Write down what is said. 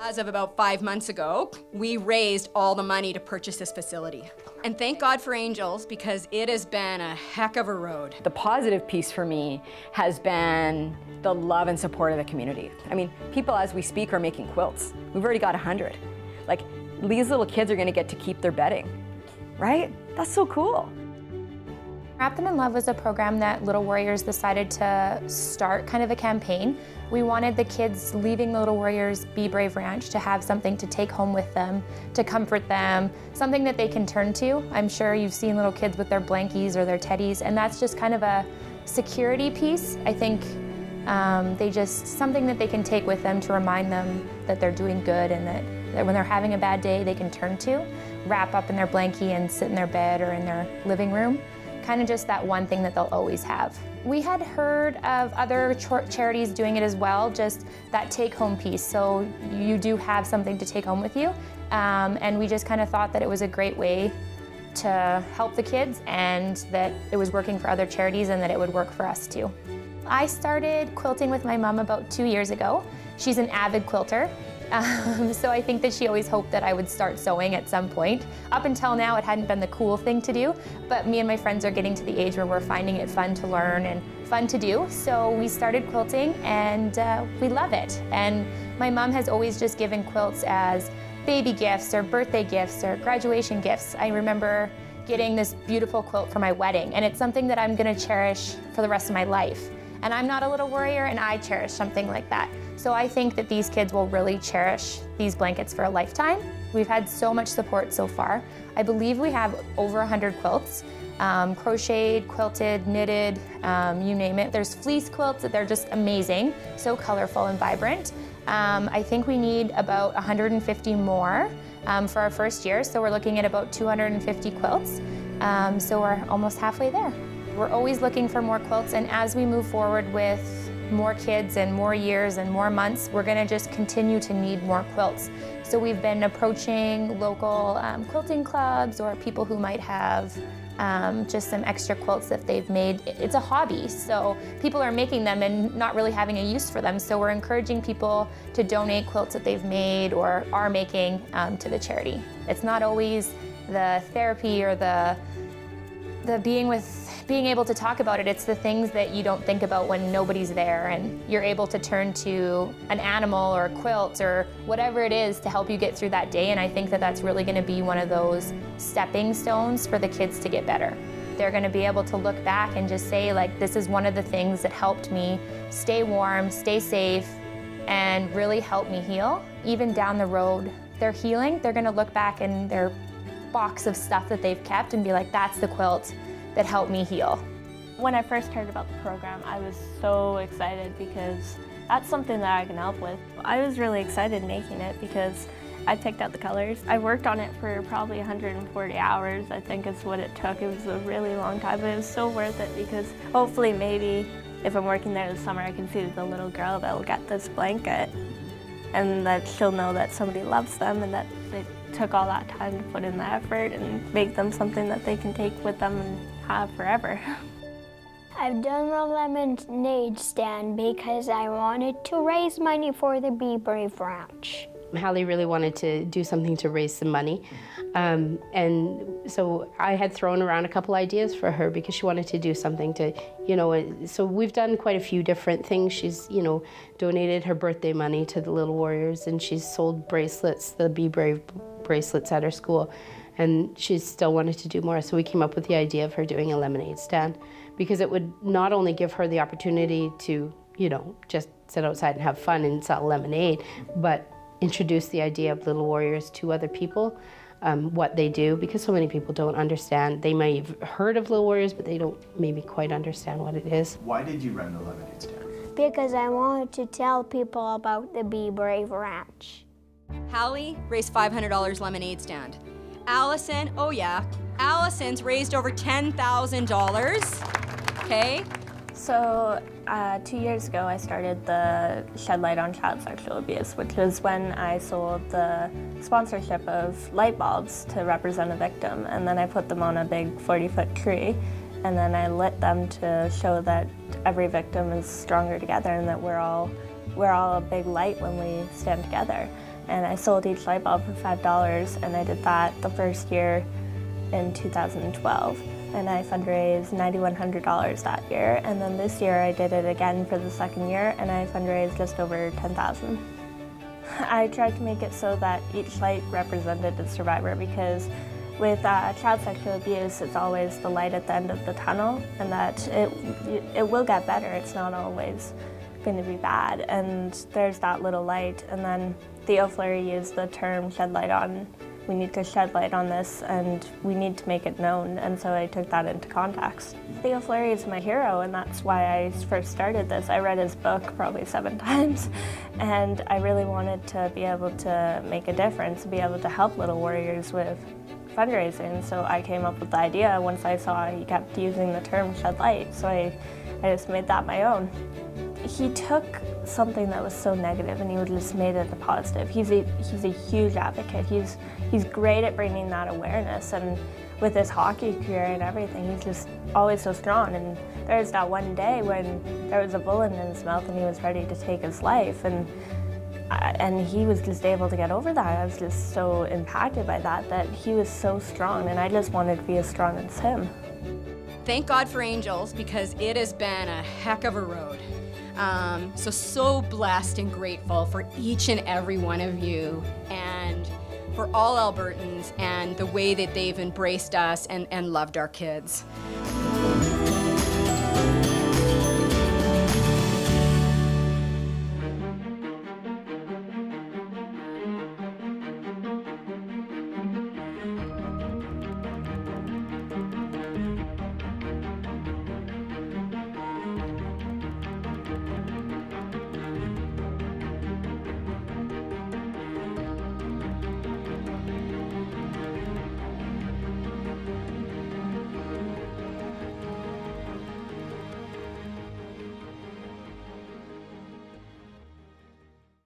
As of about 5 months ago, we raised all the money to purchase this facility. And thank God for Angels, because it has been a heck of a road. The positive piece for me has been the love and support of the community. I mean, people as we speak are making quilts. We've already got 100. Like, these little kids are gonna get to keep their bedding, right? That's so cool. Wrap Them in Love was a program that Little Warriors decided to start, kind of a campaign. We wanted the kids leaving the Little Warriors Be Brave Ranch to have something to take home with them, to comfort them, something that they can turn to. I'm sure you've seen little kids with their blankies or their teddies, and that's just kind of a security piece. I think something that they can take with them to remind them that they're doing good and that when they're having a bad day, they can turn to, wrap up in their blankie and sit in their bed or in their living room. Kind of just that one thing that they'll always have. We had heard of other charities doing it as well, just that take-home piece. So you do have something to take home with you. And we just kind of thought that it was a great way to help the kids and that it was working for other charities and that it would work for us too. I started quilting with my mom about 2 years ago. She's an avid quilter. So I think that she always hoped that I would start sewing at some point. Up until now, it hadn't been the cool thing to do, but me and my friends are getting to the age where we're finding it fun to learn and fun to do. So we started quilting and we love it. And my mom has always just given quilts as baby gifts or birthday gifts or graduation gifts. I remember getting this beautiful quilt for my wedding, and it's something that I'm gonna cherish for the rest of my life. And I'm not a Little Warrior, and I cherish something like that. So I think that these kids will really cherish these blankets for a lifetime. We've had so much support so far. I believe we have over 100 quilts, crocheted, quilted, knitted, you name it. There's fleece quilts that they're just amazing, so colorful and vibrant. I think we need about 150 more for our first year, so we're looking at about 250 quilts. So we're almost halfway there. We're always looking for more quilts, and as we move forward with more kids and more years and more months, we're gonna just continue to need more quilts. So we've been approaching local quilting clubs or people who might have just some extra quilts that they've made. It's a hobby, so people are making them and not really having a use for them. So we're encouraging people to donate quilts that they've made or are making to the charity. It's not always the therapy or the being able to talk about it. It's the things that you don't think about when nobody's there, and you're able to turn to an animal or a quilt or whatever it is to help you get through that day. And I think that that's really going to be one of those stepping stones for the kids to get better. They're going to be able to look back and just say, like, this is one of the things that helped me stay warm, stay safe, and really help me heal. Even down the road, they're healing. They're going to look back in their box of stuff that they've kept and be like, that's the quilt that helped me heal. When I first heard about the program, I was so excited because that's something that I can help with. I was really excited making it because I picked out the colors. I worked on it for probably 140 hours, I think is what it took. It was a really long time, but it was so worth it because hopefully maybe if I'm working there this summer, I can see the little girl that will get this blanket and that she'll know that somebody loves them and that they took all that time to put in the effort and make them something that they can take with them and have forever. I've done a lemonade stand because I wanted to raise money for the Be Brave Ranch. Hallie really wanted to do something to raise some money. And so I had thrown around a couple ideas for her because she wanted to do something to, so we've done quite a few different things. She's, donated her birthday money to the Little Warriors, and she's sold bracelets, the Be Brave bracelets at her school. And she still wanted to do more, so we came up with the idea of her doing a lemonade stand because it would not only give her the opportunity to, just sit outside and have fun and sell lemonade, but introduce the idea of Little Warriors to other people, what they do, because so many people don't understand. They may have heard of Little Warriors, but they don't maybe quite understand what it is. Why did you run the lemonade stand? Because I wanted to tell people about the Be Brave Ranch. Hallie raised $500 lemonade stand. Allison, oh yeah, Allison's raised over $10,000, okay? So 2 years ago, I started the Shed Light on Child Sexual Abuse, which was when I sold the sponsorship of light bulbs to represent a victim, and then I put them on a big 40-foot tree, and then I lit them to show that every victim is stronger together and that we're all a big light when we stand together. and I sold each light bulb for $5, and I did that the first year in 2012. And I fundraised $9,100 that year, and then this year I did it again for the second year, and I fundraised just over $10,000. I tried to make it so that each light represented a survivor, because with child sexual abuse, it's always the light at the end of the tunnel, and that it will get better. It's not always going to be bad, and there's that little light. And then Theo Fleury used the term shed light on. We need to shed light on this, and we need to make it known, and so I took that into context. Theo Fleury is my hero, and that's why I first started this. I read his book probably 7 times, and I really wanted to be able to make a difference, be able to help little warriors with fundraising. So I came up with the idea once I saw he kept using the term shed light, so I just made that my own. He took something that was so negative and he just made it a positive. He's a huge advocate. He's great at bringing that awareness, and with his hockey career and everything, he's just always so strong. And there was that one day when there was a bullet in his mouth and he was ready to take his life, and he was just able to get over that. I was just so impacted by that he was so strong, and I just wanted to be as strong as him. Thank God for angels, because it has been a heck of a road. So blessed and grateful for each and every one of you, and for all Albertans and the way that they've embraced us and loved our kids.